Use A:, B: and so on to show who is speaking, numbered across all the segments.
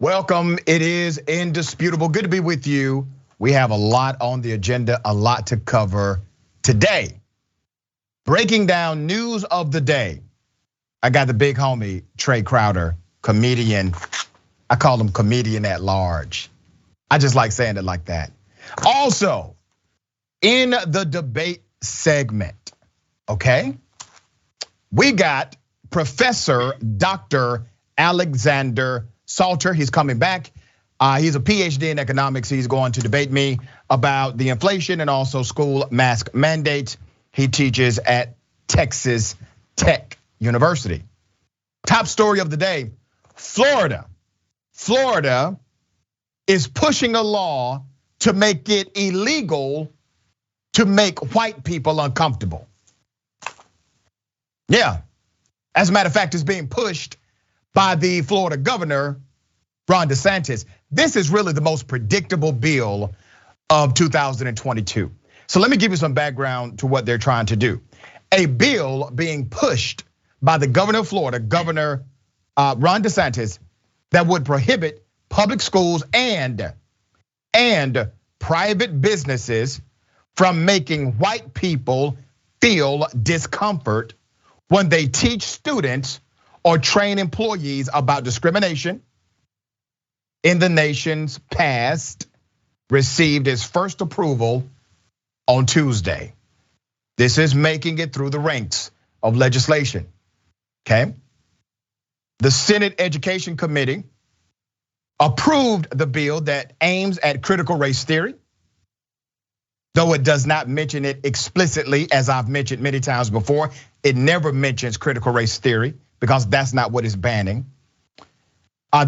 A: Welcome. It is indisputable. Good to be with you. We have a lot on the agenda, a lot to cover today. Breaking down news of the day. I got the big homie, Trae Crowder, comedian. I call him comedian at large. I just like saying it like that. Also, in the debate segment, okay, we got Professor Dr. Alexander Salter. He's coming back. He's a PhD in economics. He's going to debate me about the inflation and also school mask mandates. He teaches at Texas Tech University. Top story of the day, Florida. Florida is pushing a law to make it illegal to make white people uncomfortable. Yeah, as a matter of fact, it's being pushed by the Florida governor, Ron DeSantis. This is really the most predictable bill of 2022. So let me give you some background to what they're trying to do. A bill being pushed by the governor of Florida, Governor Ron DeSantis, that would prohibit public schools and private businesses from making white people feel discomfort when they teach students or train employees about discrimination. In the nation's past, received its first approval on Tuesday. This is making it through the ranks of legislation, okay? The Senate Education Committee approved the bill that aims at critical race theory, though it does not mention it explicitly, as I've mentioned many times before. It never mentions critical race theory because that's not what it's banning.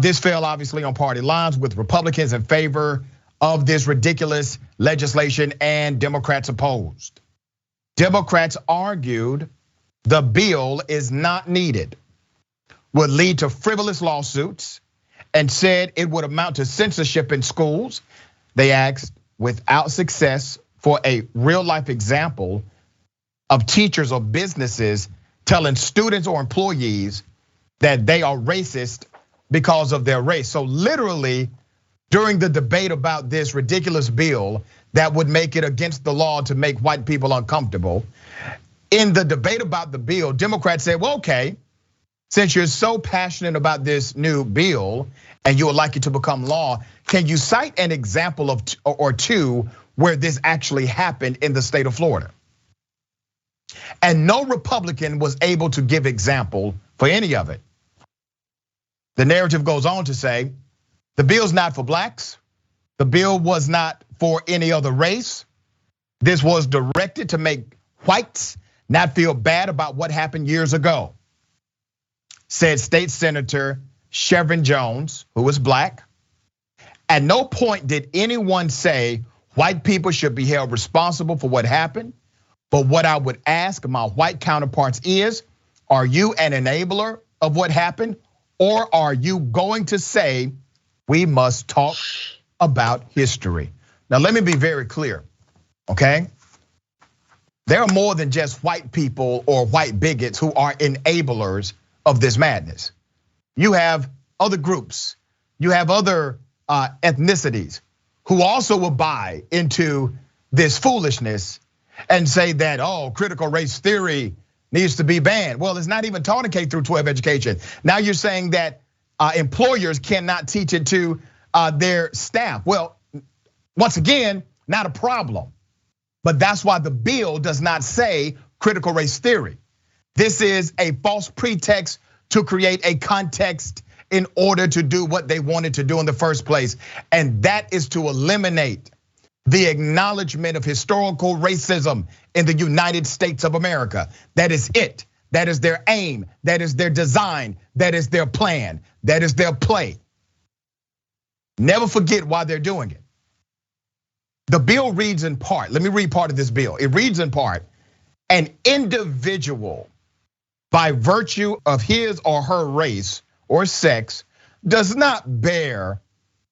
A: This fell obviously on party lines with Republicans in favor of this ridiculous legislation and Democrats opposed. Democrats argued the bill is not needed, would lead to frivolous lawsuits, and said it would amount to censorship in schools. They asked, without success, for a real life example of teachers or businesses telling students or employees that they are racist because of their race. So literally, during the debate about this ridiculous bill that would make it against the law to make white people uncomfortable, in the debate about the bill, Democrats said, well, okay, since you're so passionate about this new bill and you would like it to become law, can you cite an example of or two where this actually happened in the state of Florida? And no Republican was able to give example for any of it. The narrative goes on to say, the bill's not for blacks. The bill was not for any other race. This was directed to make whites not feel bad about what happened years ago, said State Senator Chevron Jones, who is black. At no point did anyone say white people should be held responsible for what happened. But what I would ask my white counterparts is, are you an enabler of what happened? Or are you going to say we must talk about history? Now, let me be very clear, okay? There are more than just white people or white bigots who are enablers of this madness. You have other groups, you have other ethnicities who also will buy into this foolishness and say that, critical race theory needs to be banned. Well, it's not even taught in K through 12 education. Now you're saying that employers cannot teach it to their staff. Well, once again, not a problem. But that's why the bill does not say critical race theory. This is a false pretext to create a context in order to do what they wanted to do in the first place. And that is to eliminate the acknowledgement of historical racism in the United States of America. That is it. That is their aim. That is their design. That is their plan. That is their play. Never forget why they're doing it. The bill reads in part, let me read part of this bill. It reads in part, an individual by virtue of his or her race or sex does not bear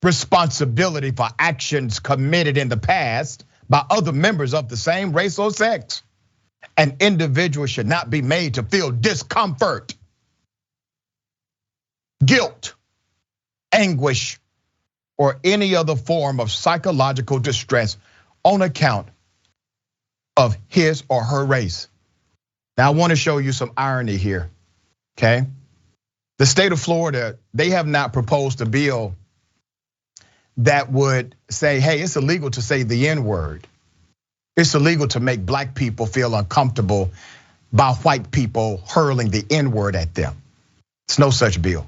A: responsibility for actions committed in the past by other members of the same race or sex. An individual should not be made to feel discomfort, guilt, anguish, or any other form of psychological distress on account of his or her race. Now, I want to show you some irony here, okay? The state of Florida, they have not proposed a bill that would say, hey, it's illegal to say the N-word. It's illegal to make black people feel uncomfortable by white people hurling the N-word at them. It's no such bill.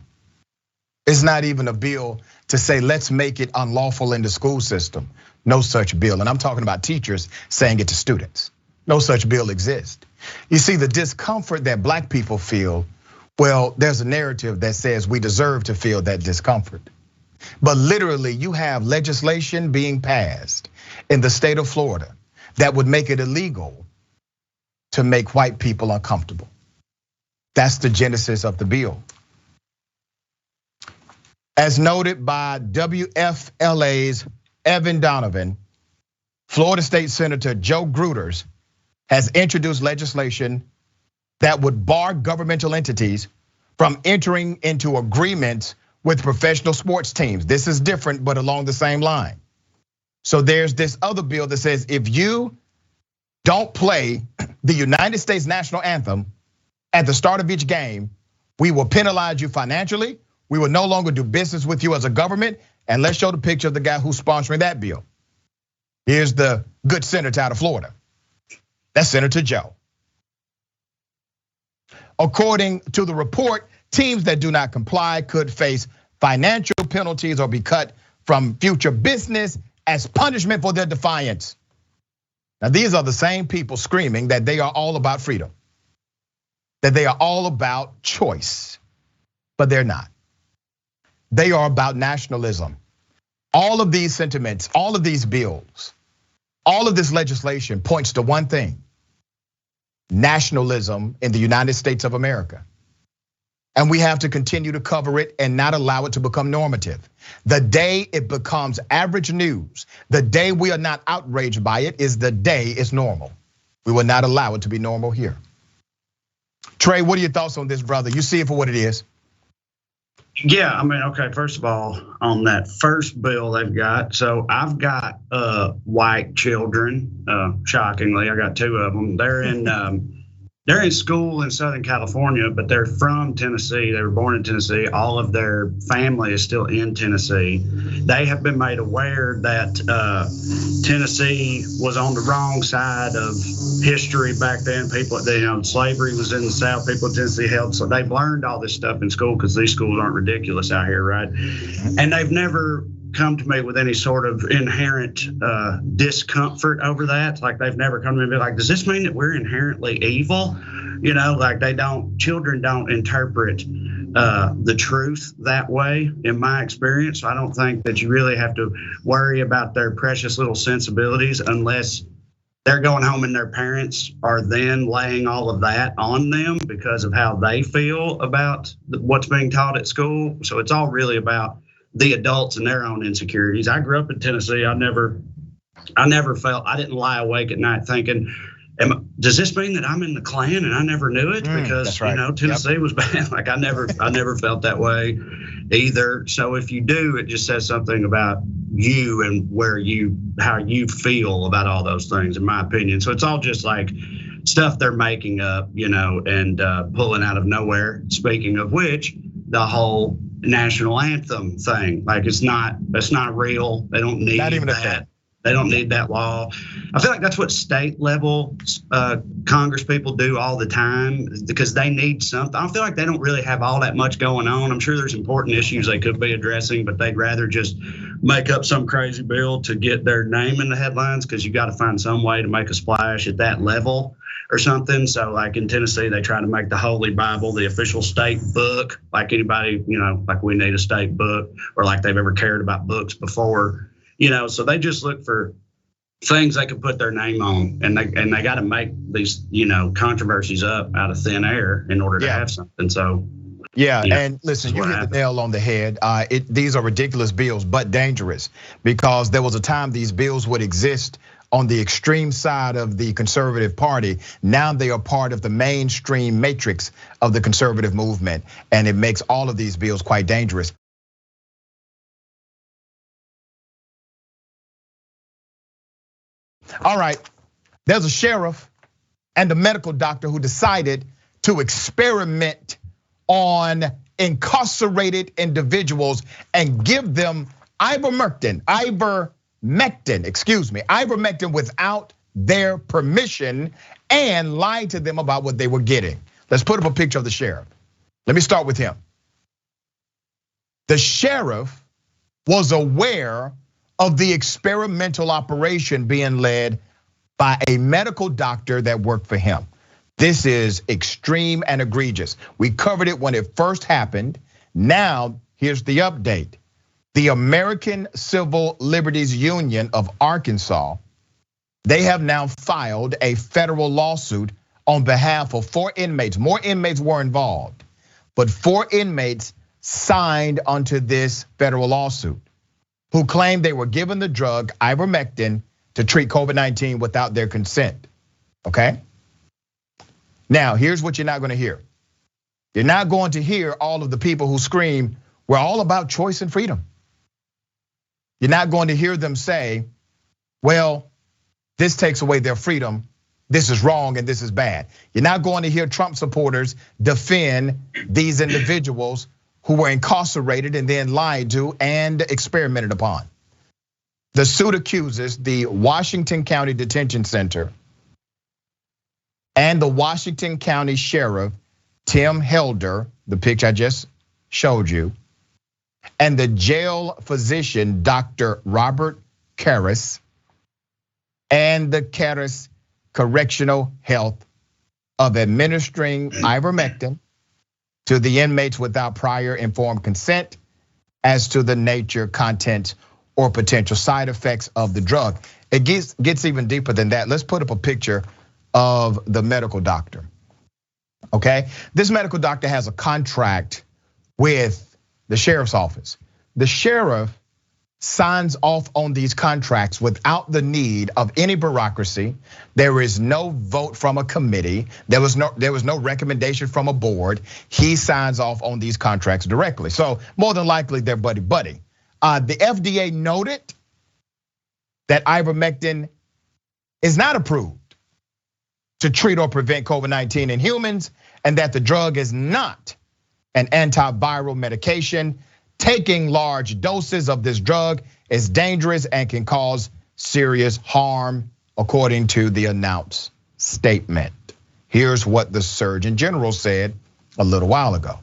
A: It's not even a bill to say, let's make it unlawful in the school system. No such bill. And I'm talking about teachers saying it to students. No such bill exists. You see, the discomfort that black people feel, well, there's a narrative that says we deserve to feel that discomfort. But literally, you have legislation being passed in the state of Florida that would make it illegal to make white people uncomfortable. That's the genesis of the bill. As noted by WFLA's Evan Donovan, Florida State Senator Joe Gruters has introduced legislation that would bar governmental entities from entering into agreements with professional sports teams. This is different, but along the same line. So there's this other bill that says if you don't play the United States national anthem at the start of each game, we will penalize you financially. We will no longer do business with you as a government. And let's show the picture of the guy who's sponsoring that bill. Here's the good senator out of Florida. That's Senator Joe. According to the report, teams that do not comply could face financial penalties or be cut from future business as punishment for their defiance. Now, these are the same people screaming that they are all about freedom, that they are all about choice, but they're not. They are about nationalism. All of these sentiments, all of these bills, all of this legislation points to one thing: nationalism in the United States of America. And we have to continue to cover it and not allow it to become normative. The day it becomes average news, the day we are not outraged by it is the day it's normal. We will not allow it to be normal here. Trae, what are your thoughts on this, brother? You see it for what it is.
B: Yeah, I mean, okay, first of all, on that first bill they've got, so I've got white children, shockingly, I got two of them. They're in school in Southern California, but they're from Tennessee. They were born in Tennessee. All of their family is still in Tennessee. They have been made aware that Tennessee was on the wrong side of history back then. People, slavery was in the South. People in Tennessee held, so they've learned all this stuff in school because these schools aren't ridiculous out here, right? And they've never come to me with any sort of inherent discomfort over that. Like they've never come to me and be like, does this mean that we're inherently evil? Like children don't interpret the truth that way in my experience. So I don't think that you really have to worry about their precious little sensibilities unless they're going home and their parents are then laying all of that on them because of how they feel about what's being taught at school. So it's all really about the adults and their own insecurities. I grew up in Tennessee. I never felt, I didn't lie awake at night thinking, does this mean that I'm in the Klan and I never knew it? Because right. Tennessee was bad. Like I never felt that way either. So if you do, it just says something about you and how you feel about all those things, in my opinion. So it's all just like stuff they're making up, and pulling out of nowhere. Speaking of which, the whole national anthem thing, like it's not real. They don't need that. They don't need that law. I feel like that's what state level Congress people do all the time because they need something. I feel like they don't really have all that much going on. I'm sure there's important issues they could be addressing, but they'd rather just make up some crazy bill to get their name in the headlines because you got to find some way to make a splash at that level or something. So like in Tennessee, they try to make the Holy Bible the official state book, like anybody, like we need a state book or like they've ever cared about books before, so they just look for things they can put their name on and they got to make these, controversies up out of thin air in order to have something. So
A: yeah, and listen, you hit the nail on the head. These are ridiculous bills, but dangerous because there was a time these bills would exist on the extreme side of the conservative party. Now they are part of the mainstream matrix of the conservative movement, and it makes all of these bills quite dangerous. All right, there's a sheriff and a medical doctor who decided to experiment on incarcerated individuals and give them ivermectin without their permission and lied to them about what they were getting. Let's put up a picture of the sheriff. Let me start with him. The sheriff was aware of the experimental operation being led by a medical doctor that worked for him. This is extreme and egregious. We covered it when it first happened. Now, here's the update. The American Civil Liberties Union of Arkansas, they have now filed a federal lawsuit on behalf of 4 inmates. More inmates were involved, but 4 inmates signed onto this federal lawsuit who claimed they were given the drug ivermectin to treat COVID-19 without their consent, okay? Now, here's what you're not gonna hear. You're not going to hear all of the people who scream, we're all about choice and freedom. You're not going to hear them say, well, this takes away their freedom, this is wrong and this is bad. You're not going to hear Trump supporters defend these individuals who were incarcerated and then lied to and experimented upon. The suit accuses the Washington County Detention Center and the Washington County Sheriff, Tim Helder, the picture I just showed you, and the jail physician, Dr. Robert Karras, and the Karras Correctional Health of administering ivermectin to the inmates without prior informed consent as to the nature, content, or potential side effects of the drug. It gets even deeper than that. Let's put up a picture of the medical doctor, okay? This medical doctor has a contract with the sheriff's office. The sheriff signs off on these contracts without the need of any bureaucracy. There is no vote from a committee. There was no recommendation from a board. He signs off on these contracts directly. So more than likely they're buddy-buddy. The FDA noted that ivermectin is not approved to treat or prevent COVID-19 in humans, and that the drug is not an antiviral medication. Taking large doses of this drug is dangerous and can cause serious harm, according to the announced statement. Here's what the Surgeon General said a little while ago.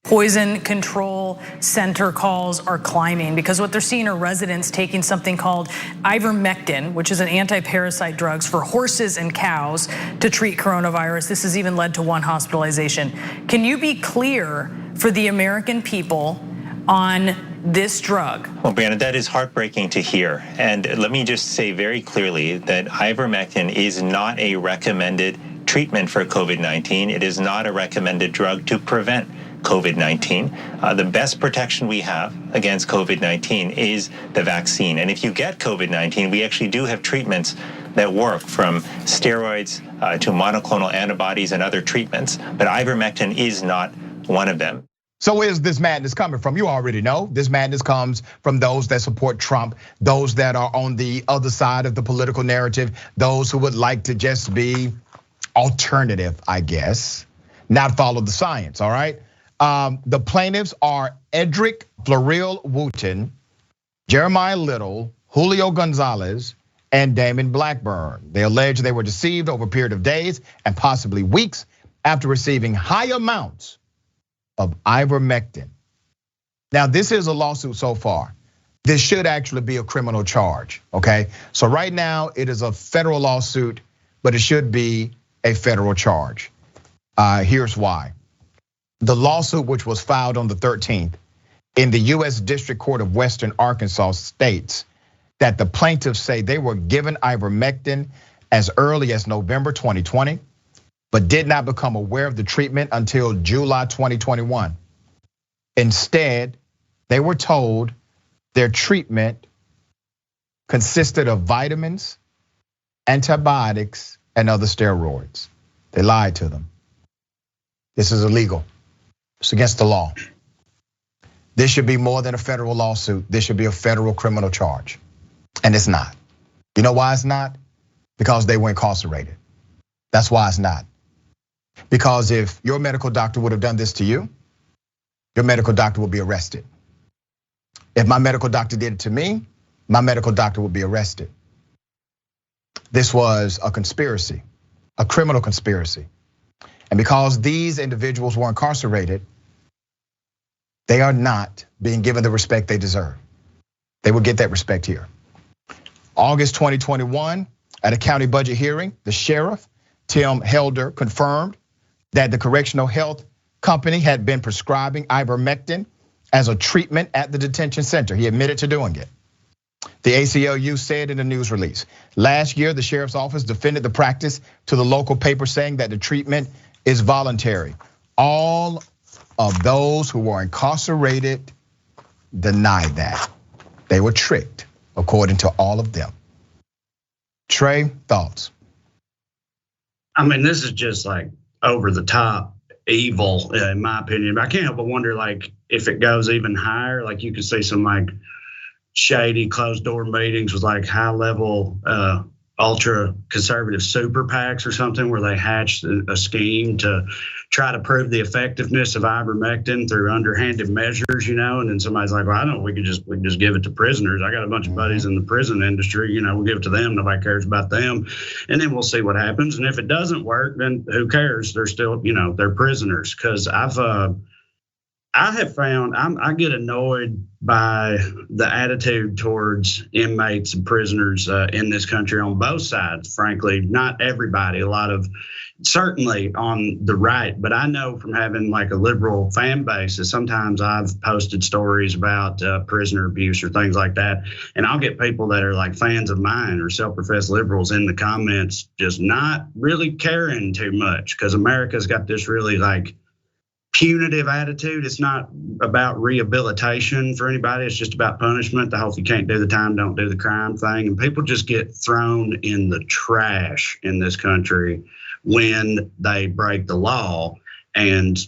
C: Poison Control Center calls are climbing because what they're seeing are residents taking something called ivermectin, which is an anti-parasite drugs for horses and cows to treat coronavirus. This has even led to 1 hospitalization. Can you be clear for the American people on this drug?
D: Well, Brianna, that is heartbreaking to hear. And let me just say very clearly that ivermectin is not a recommended treatment for COVID-19. It is not a recommended drug to prevent COVID-19. The best protection we have against COVID-19 is the vaccine. And if you get COVID-19, we actually do have treatments that work, from steroids to monoclonal antibodies and other treatments. But ivermectin is not one of them.
A: So where's this madness coming from? You already know this madness comes from those that support Trump, those that are on the other side of the political narrative, those who would like to just be alternative, I guess, not follow the science, all right? The plaintiffs are Edric Floril Wooten, Jeremiah Little, Julio Gonzalez, and Damon Blackburn. They allege they were deceived over a period of days and possibly weeks after receiving high amounts of ivermectin. Now, this is a lawsuit so far. This should actually be a criminal charge, okay? So right now it is a federal lawsuit, but it should be a federal charge. Here's why. The lawsuit, which was filed on the 13th in the US District Court of Western Arkansas, states that the plaintiffs say they were given ivermectin as early as November 2020, but did not become aware of the treatment until July 2021. Instead, they were told their treatment consisted of vitamins, antibiotics, and other steroids. They lied to them. This is illegal. It's against the law. This should be more than a federal lawsuit. This should be a federal criminal charge, and it's not. You know why it's not? Because they were incarcerated. That's why it's not. Because if your medical doctor would have done this to you, your medical doctor would be arrested. If my medical doctor did it to me, my medical doctor would be arrested. This was a conspiracy, a criminal conspiracy. And because these individuals were incarcerated, they are not being given the respect they deserve. They will get that respect here. August 2021, at a county budget hearing, the sheriff, Tim Helder, confirmed that the correctional health company had been prescribing ivermectin as a treatment at the detention center. He admitted to doing it. The ACLU said in a news release, last year the sheriff's office defended the practice to the local paper, saying that the treatment is voluntary. All of those who were incarcerated denied that. They were tricked, according to all of them. Trae, thoughts?
B: I mean, this is just like over the top evil, in my opinion. But I can't help but wonder, like, if it goes even higher, like you could see some like shady closed door meetings with like high level ultra conservative super PACs or something, where they hatched a scheme to try to prove the effectiveness of ivermectin through underhanded measures, and then somebody's like, well, I know we can just give it to prisoners. I got a bunch of buddies in the prison industry, we'll give it to them. Nobody cares about them. And then we'll see what happens. And if it doesn't work, then who cares? They're still, they're prisoners. Cause I have found I get annoyed by the attitude towards inmates and prisoners in this country on both sides. Frankly, not everybody, a lot of certainly on the right, but I know from having like a liberal fan base that sometimes I've posted stories about prisoner abuse or things like that. And I'll get people that are like fans of mine or self-professed liberals in the comments just not really caring too much, because America's got this really like punitive attitude. It's not about rehabilitation for anybody. It's just about punishment. The whole, if you can't do the time, don't do the crime thing. And people just get thrown in the trash in this country when they break the law. And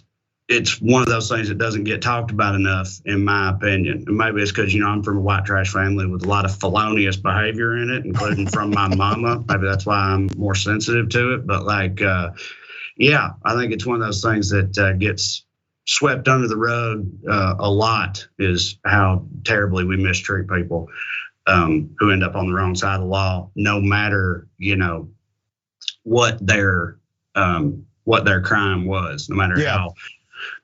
B: it's one of those things that doesn't get talked about enough, in my opinion. And maybe it's because, I'm from a white trash family with a lot of felonious behavior in it, including from my mama. Maybe that's why I'm more sensitive to it. But like, yeah, I think it's one of those things that gets swept under the rug a lot, is how terribly we mistreat people who end up on the wrong side of the law, no matter, what their crime was, no matter how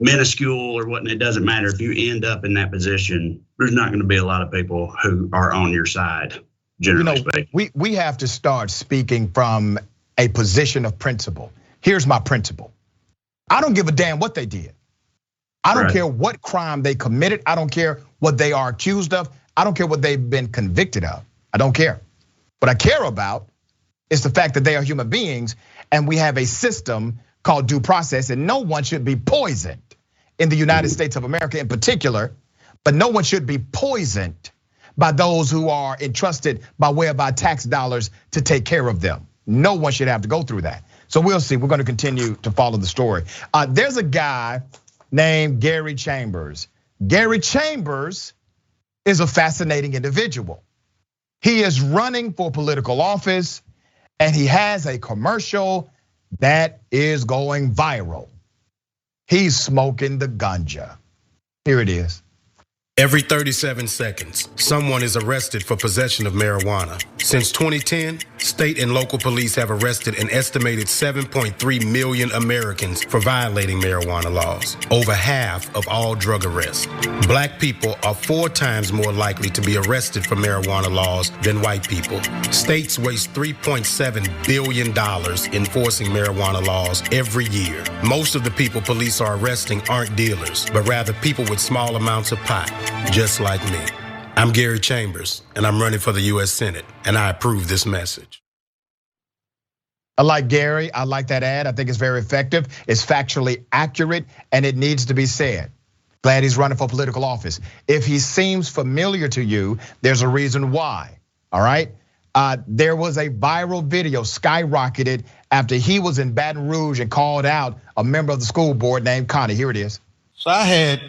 B: minuscule or what. It doesn't matter. If you end up in that position, there's not going to be a lot of people who are on your side, generally speaking.
A: We have to start speaking from a position of principle. Here's my principle. I don't give a damn what they did. I don't care what crime they committed. I don't care what they are accused of. I don't care what they've been convicted of. I don't care. What I care about is the fact that they are human beings, and we have a system called due process, and no one should be poisoned in the United States of America in particular, but no one should be poisoned by those who are entrusted by way of our tax dollars to take care of them. No one should have to go through that. So we'll see. We're going to continue to follow the story. There's a guy named Gary Chambers. Gary Chambers is a fascinating individual. He is running for political office, and he has a commercial that is going viral. He's smoking the ganja. Here it is.
E: Every 37 seconds, someone is arrested for possession of marijuana. Since 2010, state and local police have arrested an estimated 7.3 million Americans for violating marijuana laws, over half of all drug arrests. Black people are 4 times more likely to be arrested for marijuana laws than white people. States waste $3.7 billion enforcing marijuana laws every year. Most of the people police are arresting aren't dealers, but rather people with small amounts of pot, just like me. I'm Gary Chambers, and I'm running for the US Senate, and I approve this message.
A: I like Gary, I like that ad. I think it's very effective. It's factually accurate, and it needs to be said. Glad he's running for political office. If he seems familiar to you, there's a reason why, all right? There was a viral video skyrocketed after he was in Baton Rouge and called out a member of the school board named Connie. Here it is.
E: So I had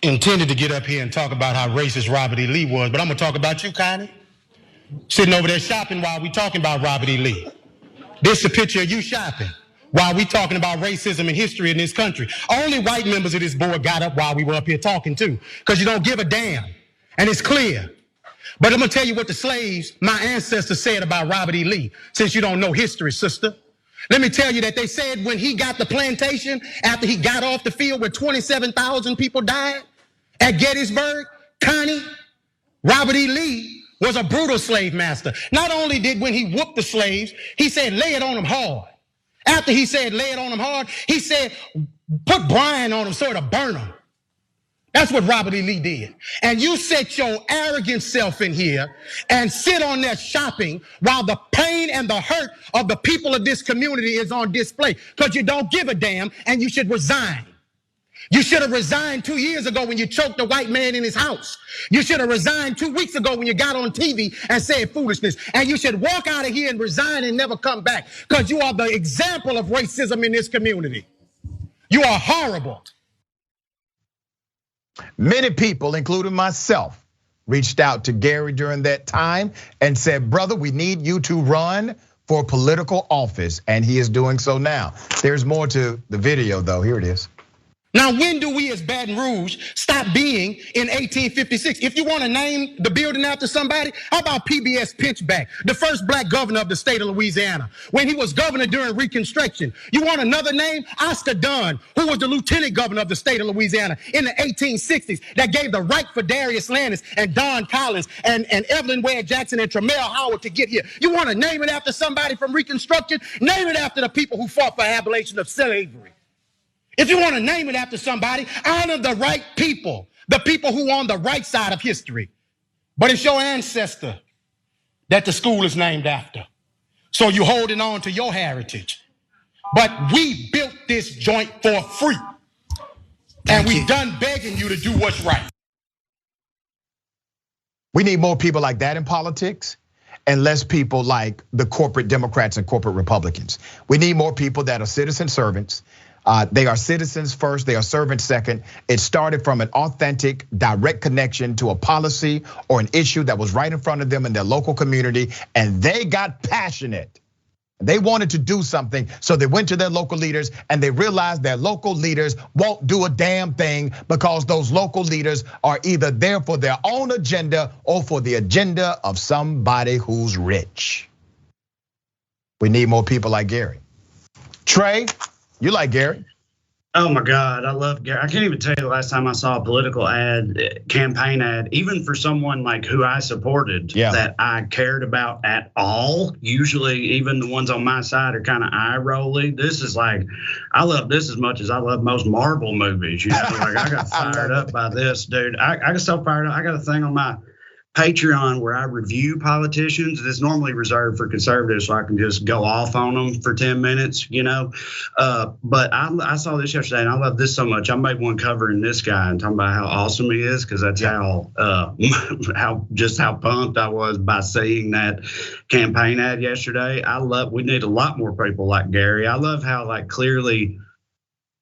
E: intended to get up here and talk about how racist Robert E. Lee was, but I'm gonna talk about you, Connie. sitting over there shopping while we talking about Robert E. Lee. This is a picture of you shopping while we talking about racism and history in this country. Only white members of this board got up while we were up here talking too, because you don't give a damn, and it's clear. But I'm gonna tell you what the slaves, my ancestors, said about Robert E. Lee, since you don't know history, sister. Let me tell you that they said when he got the plantation, after he got off the field where 27,000 people died at Gettysburg, Connie, Robert E. Lee was a brutal slave master. Not only did when he whooped the slaves, he said, lay it on them hard. After he said, lay it on them hard, he said, put brine on them so it'll burn them. That's what Robert E. Lee did. And you set your arrogant self in here and sit on there shopping while the pain and the hurt of the people of this community is on display, because you don't give a damn and you should resign. You should have resigned 2 years ago when you choked a white man in his house. You should have resigned 2 weeks ago when you got on TV and said foolishness. And you should walk out of here and resign and never come back, because you are the example of racism in this community. You are horrible.
A: Many people, including myself, reached out to Gary during that time and said, brother, we need you to run for political office. And he is doing so now. There's more to the video though, here it is.
E: Now, when do we as Baton Rouge stop being in 1856? If you want to name the building after somebody, how about PBS Pinchback, the first black governor of the state of Louisiana, when he was governor during Reconstruction? You want another name? Oscar Dunn, who was the lieutenant governor of the state of Louisiana in the 1860s, that gave the right for Darius Landis and Don Collins and Evelyn Ware Jackson and Tremel Howard to get here. You want to name it after somebody from Reconstruction? Name it after the people who fought for abolition of slavery. If you want to name it after somebody, honor the right people, the people who are on the right side of history. But it's your ancestor that the school is named after. So you're holding on to your heritage. But we built this joint for free. And we done begging you to do what's right.
A: We need more people like that in politics and less people like the corporate Democrats and corporate Republicans. We need more people that are citizen servants. They are citizens first, they are servants second. It started from an authentic, direct connection to a policy or an issue that was right in front of them in their local community, and they got passionate. They wanted to do something, so they went to their local leaders and they realized their local leaders won't do a damn thing because those local leaders are either there for their own agenda or for the agenda of somebody who's rich. We need more people like Gary. Trae, you like Gary?
B: Oh my God, I love Gary. I can't even tell you the last time I saw a political ad, campaign ad, even for someone like who I supported, that I cared about at all. Usually even the ones on my side are kind of eye-rolly. This is like, I love this as much as I love most Marvel movies. You know, like I got fired up by this, dude. I got so fired up. I got a thing on my Patreon where I review politicians. It's normally reserved for conservatives, so I can just go off on them for 10 minutes, you know. But I saw this yesterday, and I love this so much. I made one covering this guy and talking about how awesome he is, because that's how pumped I was by seeing that campaign ad yesterday. We need a lot more people like Gary. I love how, like, clearly,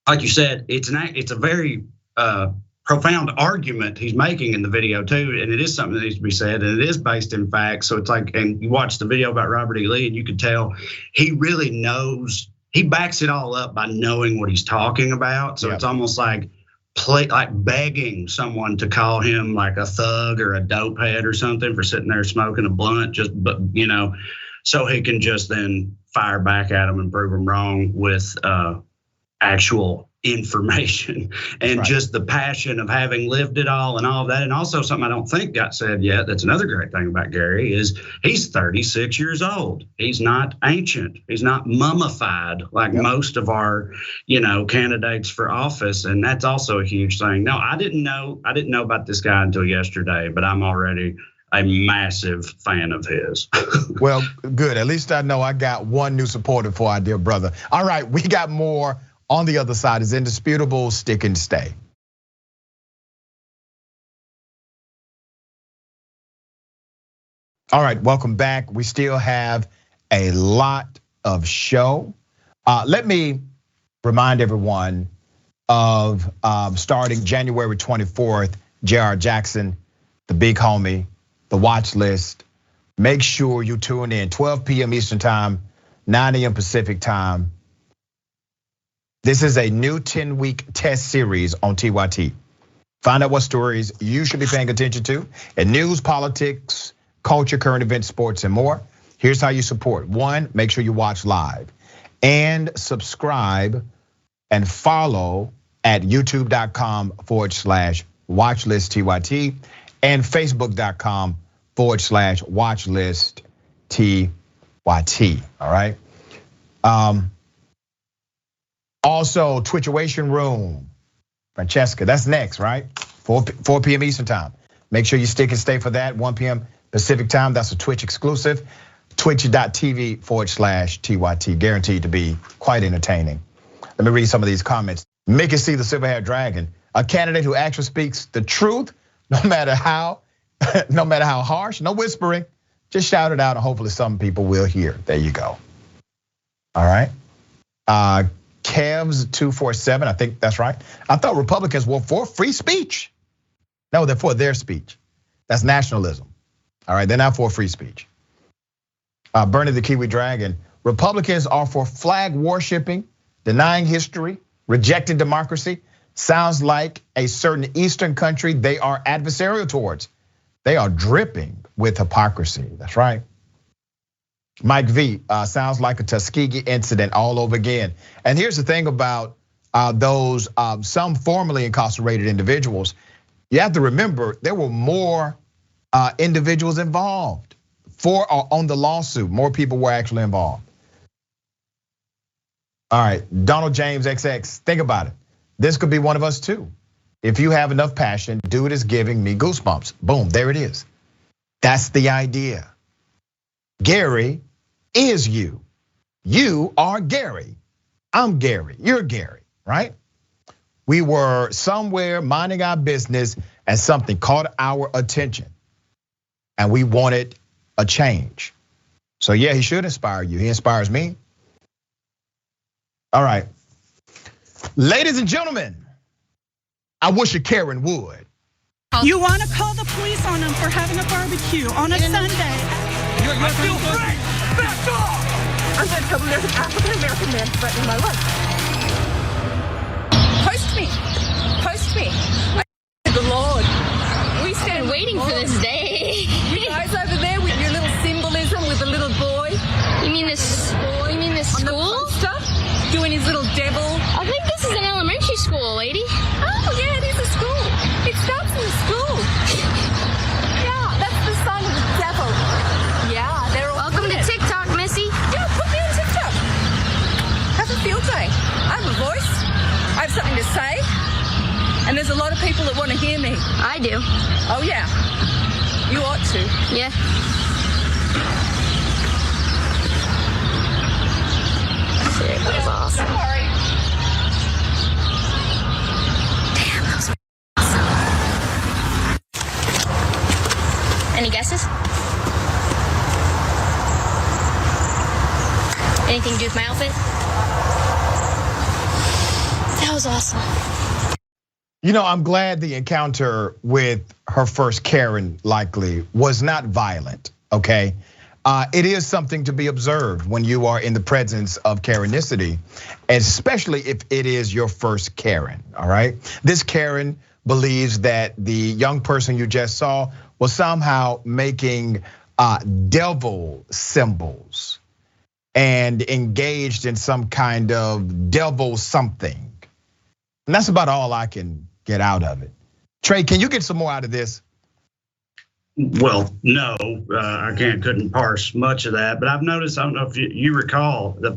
B: like you said, it's a very profound argument he's making in the video too, and it is something that needs to be said, and it is based in facts. So it's like, and you watch the video about Robert E. Lee, and you can tell he really knows. He backs it all up by knowing what he's talking about. So it's almost like begging someone to call him like a thug or a dope head or something for sitting there smoking a blunt, so he can just then fire back at him and prove him wrong with actual information and just the passion of having lived it all and all of that. And also something I don't think got said yet, that's another great thing about Gary, is he's 36 years old. He's not ancient. He's not mummified like most of our, candidates for office. And that's also a huge thing. No, I didn't know about this guy until yesterday, but I'm already a massive fan of his.
A: Well, good. At least I know I got one new supporter for our dear brother. All right, we got more on the other side. Is indisputable, stick and stay. All right, welcome back. We still have a lot of show. Let me remind everyone of starting January 24th, J.R. Jackson, the big homie, the watch list, Make sure you tune in 12 p.m. Eastern time, 9 a.m. Pacific time. This is a new 10-week test series on TYT. Find out what stories you should be paying attention to in news, politics, culture, current events, sports, and more. Here's how you support. 1, make sure you watch live and subscribe and follow at youtube.com/watchlistTYT and facebook.com/watchlistTYT. All right. Also, Twitchation Room. Francesca, that's next, right? 4 p.m. Eastern time. Make sure you stick and stay for that. 1 p.m. Pacific time. That's a Twitch exclusive. Twitch.tv/TYT. Guaranteed to be quite entertaining. Let me read some of these comments. Mickey C, the silver-haired dragon, a candidate who actually speaks the truth, no matter how harsh, no whispering. Just shout it out and hopefully some people will hear. There you go. All right. Kevs247, I think that's right. I thought Republicans were for free speech. No, they're for their speech. That's nationalism. All right, they're not for free speech. Bernie the Kiwi Dragon, Republicans are for flag worshiping, denying history, rejecting democracy. Sounds like a certain Eastern country they are adversarial towards. They are dripping with hypocrisy. That's right. Mike V, sounds like a Tuskegee incident all over again. And here's the thing about those some formerly incarcerated individuals. You have to remember there were more individuals involved on the lawsuit. More people were actually involved. All right, Donald James XX, think about it. This could be one of us too. If you have enough passion, dude is giving me goosebumps. Boom, there it is. That's the idea. Gary is you. You are Gary. I'm Gary. You're Gary, right? We were somewhere minding our business and something caught our attention. And we wanted a change. So yeah, he should inspire you. He inspires me. All right. Ladies and gentlemen, I wish a Karen would.
F: You want to call the police on them for having a barbecue on a Sunday.
G: I feel free. Back off.
H: I'm going to tell them there's an African-American man threatening my life. Post me. Post me. The Lord. We stand
I: waiting for this day.
H: You guys over there with your little symbolism with the little boy.
I: You mean this? You mean this school?
H: Stuff. Doing his little devil.
I: I think this is an elementary school, lady.
H: Oh yeah, it is a school. It starts in the school. Yeah, that's the sign of the devil. Yeah, they're all.
I: Welcome to TikTok, Missy.
H: Yeah, put me on TikTok. Have a field day. I have a voice. I have something to say. And there's a lot of people that want to hear me.
I: I do.
H: Oh yeah, you ought to.
I: Yeah. Shit, that was awesome.
H: Sorry.
I: Damn, that was awesome. Any guesses? Anything to do with my outfit? That was awesome.
A: You know, I'm glad the encounter with her first Karen likely was not violent, okay? It is something to be observed when you are in the presence of Karenicity, especially if it is your first Karen, all right? This Karen believes that the young person you just saw was somehow making devil symbols and engaged in some kind of devil something. And that's about all I can get out of it. Trae, can you get some more out of this?
B: Well, no, I couldn't parse much of that, but I've noticed, I don't know if you recall, the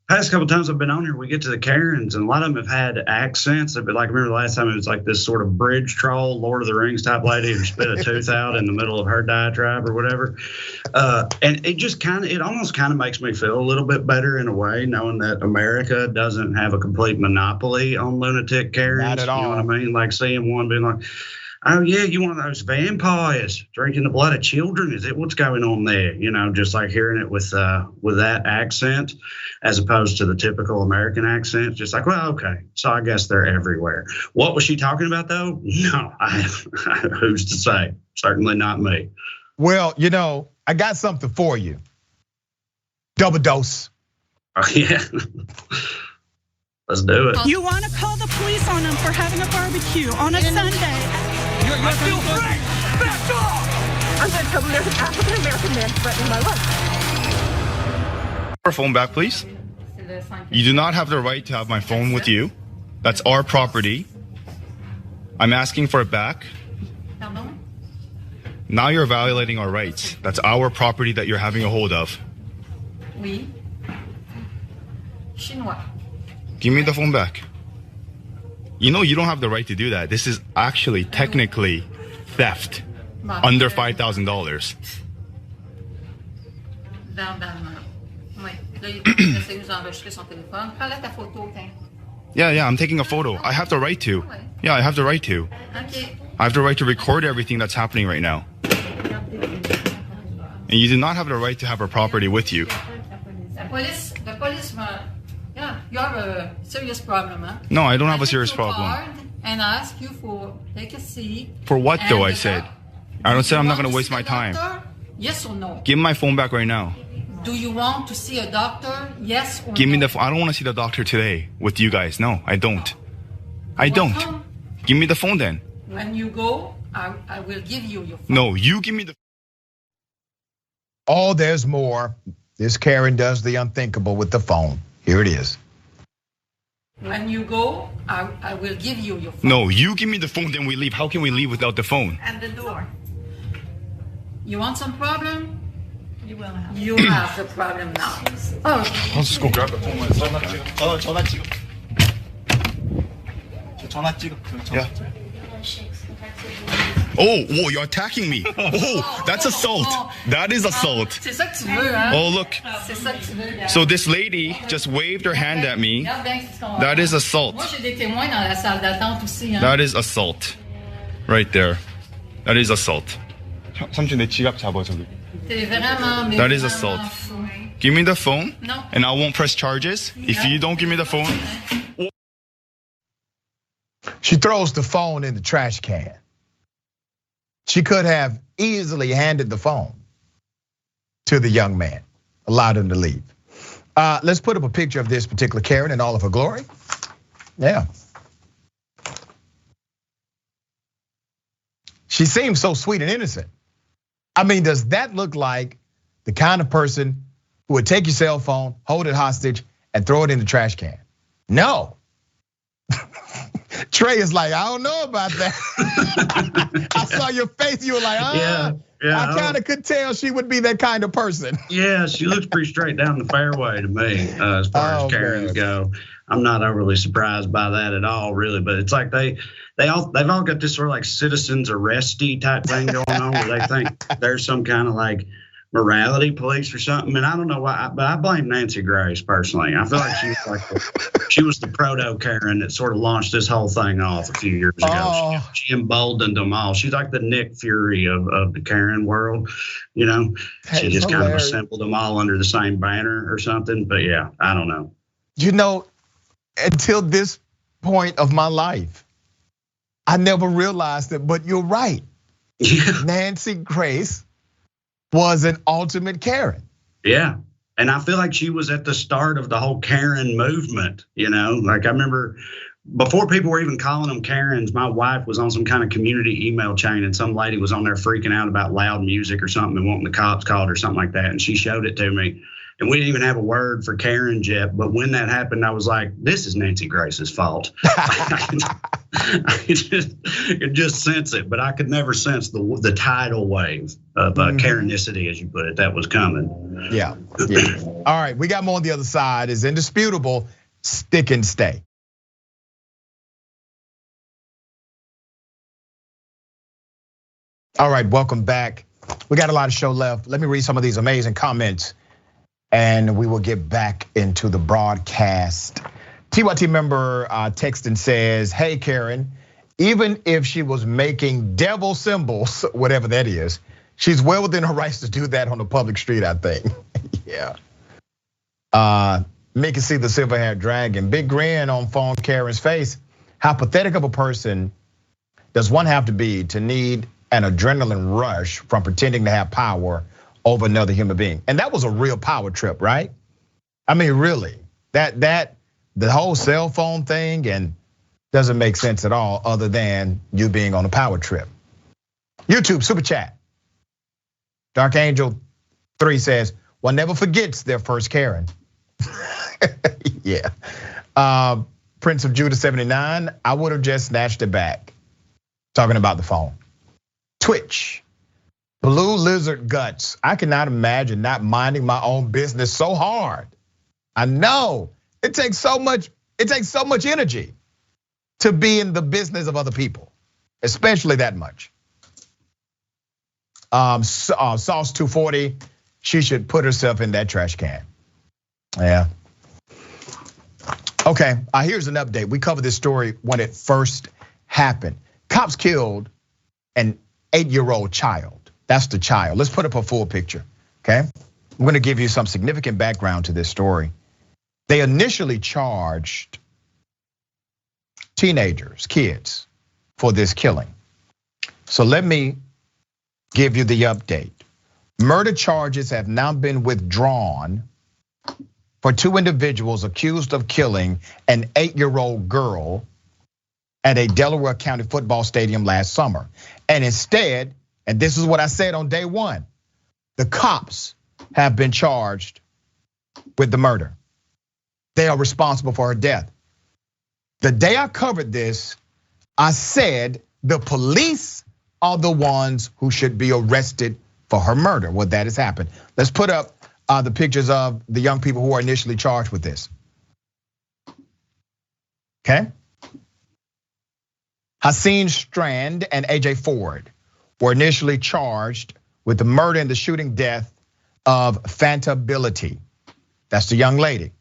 B: past couple times I've been on here, we get to the Karens, and a lot of them have had accents. Like, remember the last time it was like this sort of bridge troll, Lord of the Rings type lady who spit a tooth out in the middle of her diatribe or whatever. And it just it almost kind of makes me feel a little bit better in a way, knowing that America doesn't have a complete monopoly on lunatic Karens.
A: Not at all.
B: You know what I mean? Like seeing one being like, oh yeah, you one of those vampires drinking the blood of children? Is it what's going on there? You know, just like hearing it with that accent, as opposed to the typical American accent. Just like, well, okay, so I guess they're everywhere. What was she talking about though? No, who's to say? Certainly not me.
A: Well, I got something for you. Double dose.
B: Oh, yeah. Let's do it.
F: You want to call the police on them for having a barbecue on a Sunday.
G: I feel free. Back off.
H: I'm going to tell them there's an African-American man threatening my life.
J: Our phone back, please. You do not have the right to have my phone with you. That's our property. I'm asking for it back. Now you're violating our rights. That's our property that you're having a hold of.
H: Oui. Chinois.
J: Give me the phone back. You know you don't have the right to do that. This is actually technically theft. Under $5,000. Yeah, I'm taking a photo. I have the right to. Yeah, I have the right to. I have the right to record everything that's happening right now. And you do not have the right to have our property with you.
H: The police, yeah, you have a serious problem, huh?
J: No, I don't have a serious problem.
H: And ask you for take a seat.
J: For what though, I said? I don't say I'm not going to waste my time.
H: Yes or no?
J: Give me my phone back right now.
H: Do you want to see a doctor? Yes or no?
J: Give me the phone. I don't want to see the doctor today with you guys. No, I don't. I don't. Give me the phone then.
H: When you go, I will give you your phone.
J: No, you give me the.
A: Oh, there's more. This Karen does the unthinkable with the phone. Here it is.
H: When you go, I will give you your phone.
J: No, you give me the phone, then we leave. How can we leave without the phone?
H: And the door. You want some problem? You will have. You have the problem now. Oh.
J: I'll just go grab the phone. Yeah. Oh, whoa, you're attacking me. Oh, that's assault. That is assault.
H: C'est ça que tu veux, hein?
J: Oh, look.
H: C'est ça que tu veux.
J: So this lady just waved her hand at me. That is assault.
H: Moi, j'ai des témoins dans la salle d'attente aussi, hein?
J: That is assault. Right there. That is assault. 삼촌 내 지갑 잡아 저기. That is assault. Give me the phone, and I won't press charges. If you don't give me the phone.
A: She throws the phone in the trash can. She could have easily handed the phone to the young man, allowed him to leave. Let's put up a picture of this particular Karen in all of her glory. Yeah. She seems so sweet and innocent. I mean, does that look like the kind of person who would take your cell phone, hold it hostage, and throw it in the trash can? No. Trae is like, I don't know about that. I saw your face. You were like,
B: yeah.
A: I kind of could tell she would be that kind of person.
B: Yeah, she looks pretty straight down the fairway to me as far as Karens go. I'm not overly surprised by that at all, really. But it's like they've all got this sort of like citizens arresty type thing going on where they think there's some kind of like morality police or something. And I don't know why, but I blame Nancy Grace personally. I feel like she was the proto Karen that sort of launched this whole thing off a few years ago.
A: Oh.
B: She emboldened them all. She's like the Nick Fury of the Karen world, you know. She just kind of assembled them all under the same banner or something. But yeah, I don't know.
A: You know, until this point of my life, I never realized it, but you're right.
B: Yeah.
A: Nancy Grace was an ultimate Karen.
B: Yeah. And I feel like she was at the start of the whole Karen movement, you know? Like I remember before people were even calling them Karens, my wife was on some kind of community email chain and some lady was on there freaking out about loud music or something and wanting the cops called or something like that. And she showed it to me. And we didn't even have a word for Karen yet. But when that happened, I was like, this is Nancy Grace's fault. I could just sense it, but I could never sense the tidal wave of Karenicity, as you put it, that was coming.
A: Yeah. All right, we got more on the other side. It's indisputable. Stick and stay. All right, welcome back. We got a lot of show left. Let me read some of these amazing comments and we will get back into the broadcast. TYT member texts and says, hey Karen, even if she was making devil symbols, whatever that is, she's well within her rights to do that on the public street, I think. Yeah. Make it see the silver-haired dragon. Big grin on phone Karen's face. How pathetic of a person does one have to be to need an adrenaline rush from pretending to have power over another human being. And that was a real power trip, right? I mean, really, the whole cell phone thing and doesn't make sense at all other than you being on a power trip. YouTube super chat. Dark Angel 3 says, one never forgets their first Karen. Yeah. Prince of Judah 79, I would have just snatched it back. Talking about the phone. Twitch. Blue Lizard Guts. I cannot imagine not minding my own business so hard. I know it takes so much energy to be in the business of other people, especially that much. Sauce 240, she should put herself in that trash can. Yeah. Okay, here's an update. We covered this story when it first happened. Cops killed an 8-year-old child. That's the child. Let's put up a full picture, okay? I'm gonna give you some significant background to this story. They initially charged teenagers, kids, for this killing. So let me give you the update. Murder charges have now been withdrawn for 2 individuals accused of killing an 8-year-old girl at a Delaware County football stadium last summer. And instead, and this is what I said on day one, the cops have been charged with the murder. They are responsible for her death. The day I covered this, I said the police are the ones who should be arrested for her murder. Well, that has happened. Let's put up the pictures of the young people who are initially charged with this. Okay. Haseen Strand and AJ Ford were initially charged with the murder and the shooting death of Fragility. That's the young lady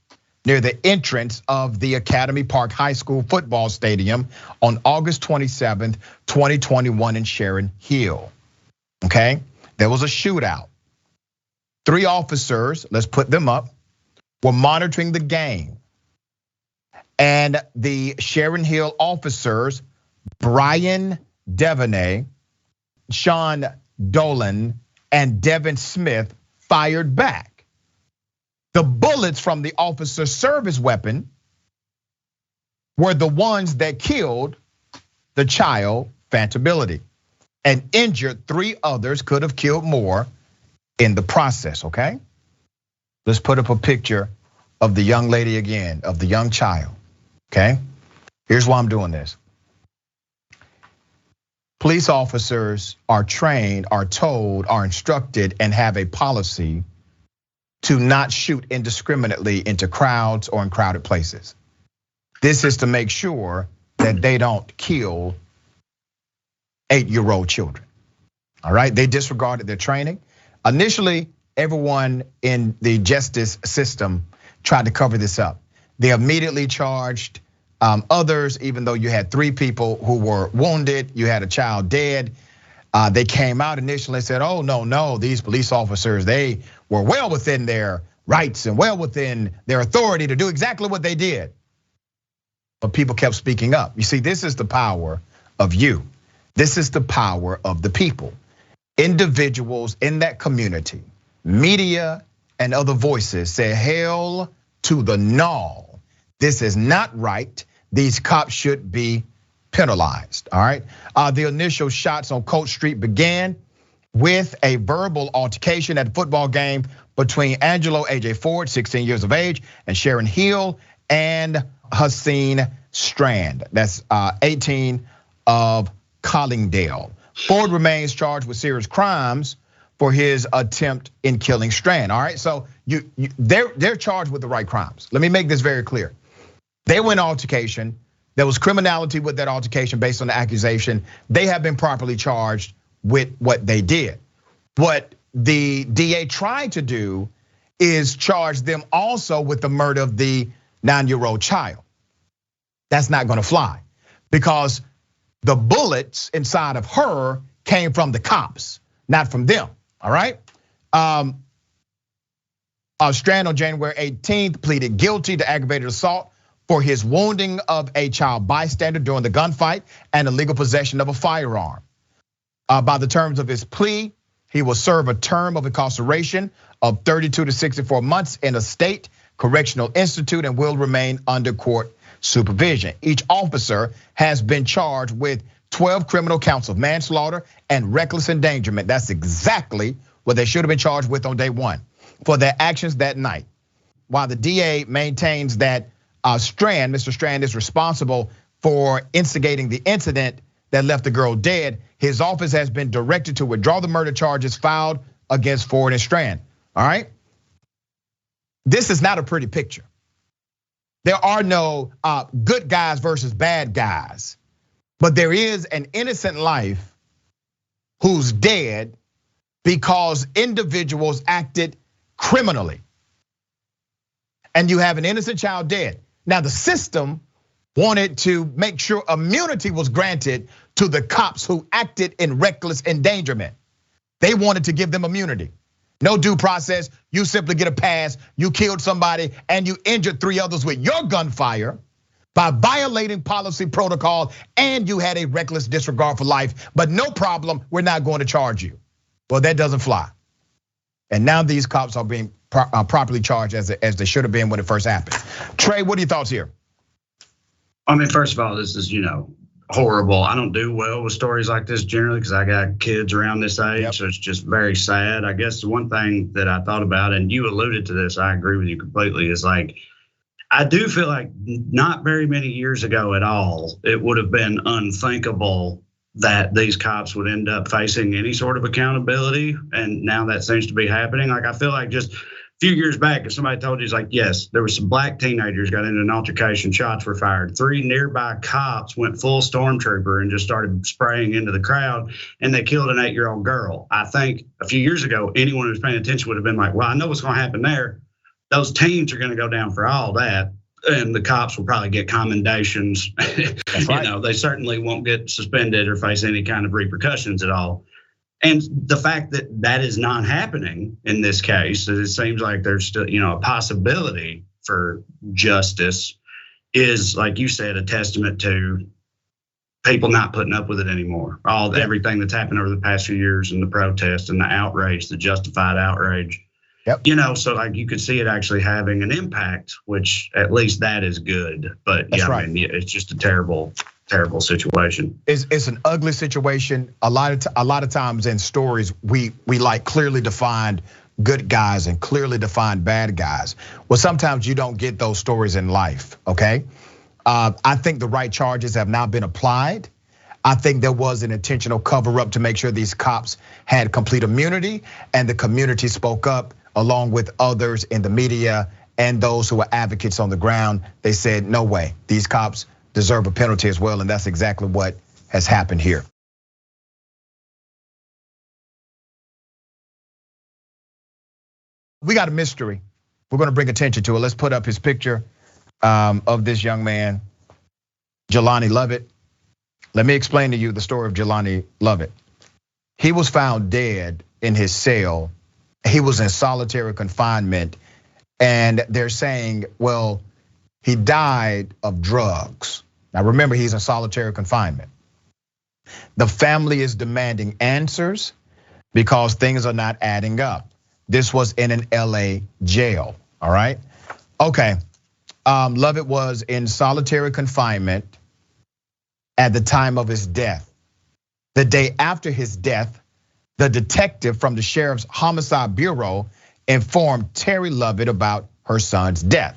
A: near the entrance of the Academy Park High School football stadium on August 27th, 2021 in Sharon Hill. Okay, there was a shootout. 3 officers, let's put them up, were monitoring the game. And the Sharon Hill officers, Brian Devaney, Sean Dolan, and Devin Smith fired back. The bullets from the officer's service weapon were the ones that killed the child, Fragility, and injured 3 others, could have killed more in the process, okay? Let's put up a picture of the young lady again, of the young child, okay? Here's why I'm doing this. Police officers are trained, are told, are instructed, and have a policy to not shoot indiscriminately into crowds or in crowded places. This is to make sure that they don't kill 8-year-old children, all right? They disregarded their training. Initially, everyone in the justice system tried to cover this up. They immediately charged others, even though you had 3 people who were wounded, you had a child dead. They came out initially and said, oh, no, these police officers, they were well within their rights and well within their authority to do exactly what they did. But people kept speaking up. You see, this is the power of you. This is the power of the people. Individuals in that community, media and other voices say, hell to the no. This is not right. These cops should be penalized, all right? The initial shots on Coach Street began with a verbal altercation at a football game between Angelo AJ Ford, 16 years of age, and Sharon Hill and Haseen Strand, that's 18 of Collingdale. Ford remains charged with serious crimes for his attempt in killing Strand. All right, so they're charged with the right crimes. Let me make this very clear. They went altercation. There was criminality with that altercation based on the accusation. They have been properly charged with what they did. What the DA tried to do is charge them also with the murder of the 9-year-old child. That's not gonna fly because the bullets inside of her came from the cops, not from them, all right? Strand on January 18th pleaded guilty to aggravated assault for his wounding of a child bystander during the gunfight and illegal possession of a firearm. By the terms of his plea, he will serve a term of incarceration of 32 to 64 months in a state correctional institute and will remain under court supervision. Each officer has been charged with 12 criminal counts of manslaughter and reckless endangerment. That's exactly what they should have been charged with on day one for their actions that night. While the DA maintains that Mr. Strand is responsible for instigating the incident that left the girl dead, his office has been directed to withdraw the murder charges filed against Ford and Strand. All right? This is not a pretty picture. There are no good guys versus bad guys, but there is an innocent life who's dead because individuals acted criminally. And you have an innocent child dead. Now the system wanted to make sure immunity was granted to the cops who acted in reckless endangerment. They wanted to give them immunity. No due process, you simply get a pass, you killed somebody and you injured 3 others with your gunfire by violating policy protocol, and you had a reckless disregard for life, but no problem, we're not going to charge you. Well, that doesn't fly. And now these cops are being properly charged as they should have been when it first happened. Trae, what are your thoughts here?
B: I mean, first of all, this is, horrible. I don't do well with stories like this generally because I got kids around this age, so it's just very sad. I guess the one thing that I thought about, and you alluded to this, I agree with you completely, is like, I do feel like not very many years ago at all, it would have been unthinkable that these cops would end up facing any sort of accountability. And now that seems to be happening. Like, I feel like just a few years back, if somebody told you, it's like, yes, there was some black teenagers got into an altercation, shots were fired. 3 nearby cops went full stormtrooper and just started spraying into the crowd, and they killed an 8-year-old girl. I think a few years ago, anyone who was paying attention would have been like, well, I know what's gonna happen there. Those teens are gonna go down for all that. And the cops will probably get commendations. That's right. They certainly won't get suspended or face any kind of repercussions at all. And the fact that that is not happening in this case, it seems like there's still, a possibility for justice, is, like you said, a testament to people not putting up with it anymore. Everything that's happened over the past few years, and the protests and the outrage, the justified outrage.
A: Yep.
B: So like you could see it actually having an impact, which at least that is good. But yeah, right. I mean, it's just a terrible, terrible situation.
A: It's an ugly situation. A lot of times in stories, we like clearly defined good guys and clearly defined bad guys. Well, sometimes you don't get those stories in life. Okay, I think the right charges have now been applied. I think there was an intentional cover up to make sure these cops had complete immunity, and the community spoke up along with others in the media and those who are advocates on the ground. They said, no way, these cops deserve a penalty as well, and that's exactly what has happened here. We got a mystery. We're gonna bring attention to it. Let's put up his picture of this young man, Jelani Lovett. Let me explain to you the story of Jelani Lovett. He was found dead in his cell. He was in solitary confinement, and they're saying, well, he died of drugs. Now remember, he's in solitary confinement. The family is demanding answers because things are not adding up. This was in an LA jail, all right? Okay, Lovett was in solitary confinement at the time of his death. The day after his death, the detective from the Sheriff's Homicide Bureau informed Terry Lovett about her son's death.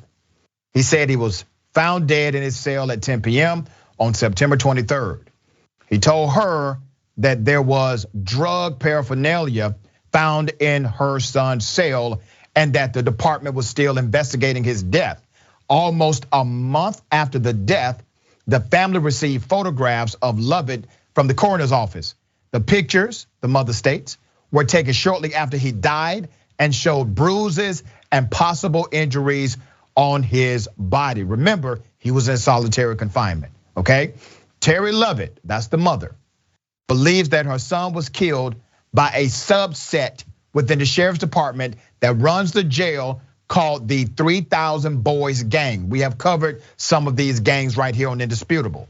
A: He said he was found dead in his cell at 10 p.m. on September 23rd. He told her that there was drug paraphernalia found in her son's cell and that the department was still investigating his death. Almost a month after the death, the family received photographs of Lovett from the coroner's office. The pictures, the mother states, were taken shortly after he died and showed bruises and possible injuries on his body. Remember, he was in solitary confinement, okay? Terry Lovett, that's the mother, believes that her son was killed by a subset within the sheriff's department that runs the jail called the 3,000 Boys Gang. We have covered some of these gangs right here on Indisputable.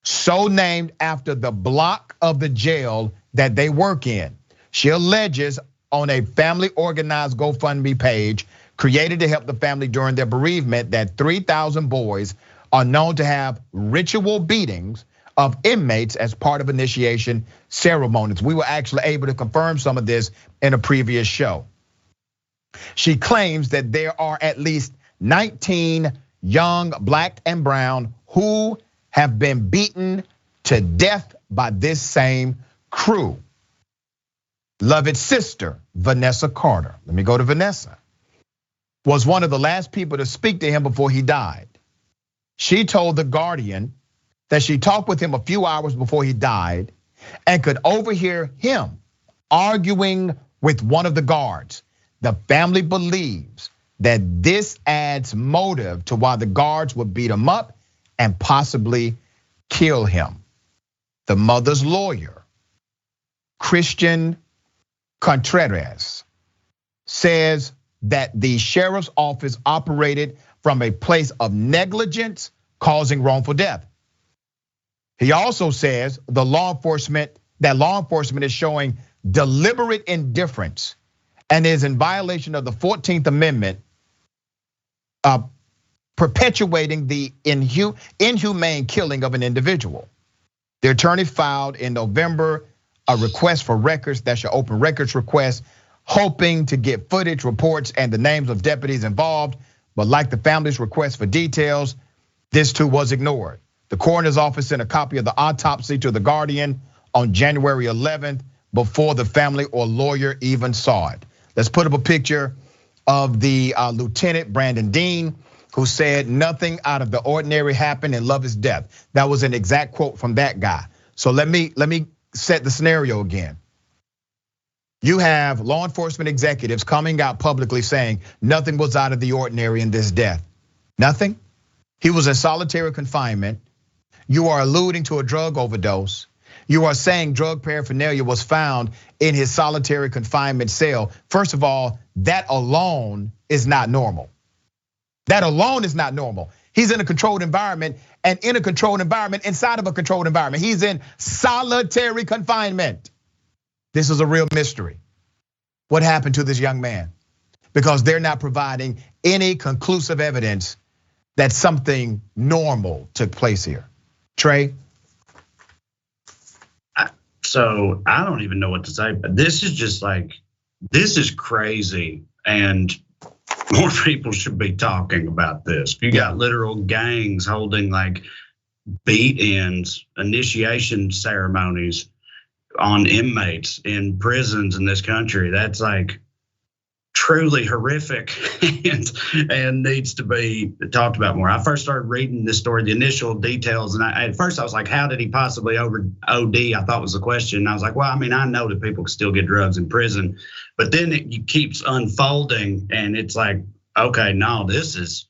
A: so named after the block of the jail that they work in. She alleges on a family organized GoFundMe page created to help the family during their bereavement that 3,000 boys are known to have ritual beatings of inmates as part of initiation ceremonies. We were actually able to confirm some of this in a previous show. She claims that there are at least 19 young black and brown who have been beaten to death by this same crew. Lovett's sister, Vanessa Carter, let me go to Vanessa, was one of the last people to speak to him before he died. She told The Guardian that she talked with him a few hours before he died and could overhear him arguing with one of the guards. The family believes that this adds motive to why the guards would beat him up and possibly kill him. The mother's lawyer, Christian Contreras, says that the sheriff's office operated from a place of negligence causing wrongful death. He also says that law enforcement is showing deliberate indifference and is in violation of the 14th Amendment, perpetuating the inhumane killing of an individual. The attorney filed in November a request for records, that's your open records request, hoping to get footage, reports, and the names of deputies involved. But like the family's request for details, this too was ignored. The coroner's office sent a copy of the autopsy to The Guardian on January 11th before the family or lawyer even saw it. Let's put up a picture of the Lieutenant Brandon Dean, who said nothing out of the ordinary happened in Lovett's death. That was an exact quote from that guy. So let me set the scenario again. You have law enforcement executives coming out publicly saying nothing was out of the ordinary in this death. Nothing. He was in solitary confinement. You are alluding to a drug overdose. You are saying drug paraphernalia was found in his solitary confinement cell. First of all, that alone is not normal. That alone is not normal. He's in a controlled environment, and in a controlled environment, inside of a controlled environment. He's in solitary confinement. This is a real mystery. What happened to this young man? Because they're not providing any conclusive evidence that something normal took place here. Trae?
B: So I don't even know what to say, but this is just like, this is crazy. And more people should be talking about this. If you got literal gangs holding like beat-ins, initiation ceremonies on inmates in prisons in this country, that's like truly horrific and needs to be talked about more. I first started reading this story, the initial details, and at first I was like, how did he possibly OD? I thought was the question. And I was like, well, I mean, I know that people can still get drugs in prison, but then it keeps unfolding and it's like, okay, no, this is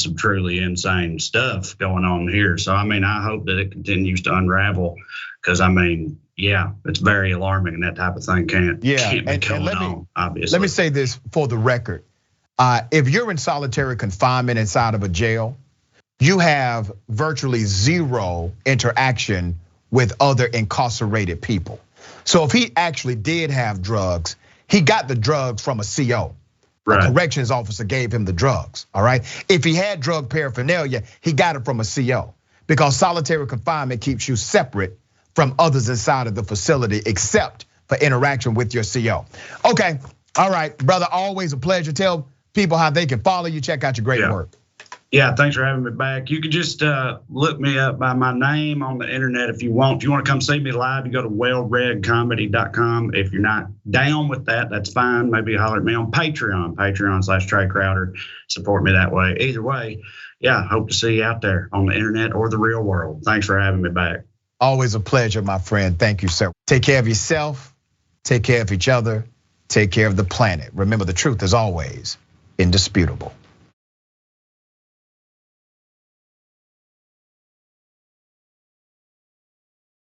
B: some truly insane stuff going on here. So I mean, I hope that it continues to unravel, because I mean, yeah, it's very alarming, and that type of thing can't be going on, obviously.
A: Let me say this for the record. If you're in solitary confinement inside of a jail, you have virtually zero interaction with other incarcerated people. So if he actually did have drugs, he got the drugs from a CO. Right. A corrections officer gave him the drugs, all right? If he had drug paraphernalia, he got it from a CO, because solitary confinement keeps you separate from others inside of the facility, except for interaction with your CO. Okay, all right, brother, always a pleasure. Tell people how they can follow you, check out your great work.
B: Yeah, thanks for having me back. You can just look me up by my name on the internet if you want. If you want to come see me live, you go to wellreadcomedy.com. If you're not down with that, that's fine. Maybe holler at me on Patreon.com/Trae Crowder. Support me that way. Either way, yeah, hope to see you out there on the internet or the real world. Thanks for having me back.
A: Always a pleasure, my friend. Thank you, sir. Take care of yourself, take care of each other, take care of the planet. Remember, the truth is always indisputable.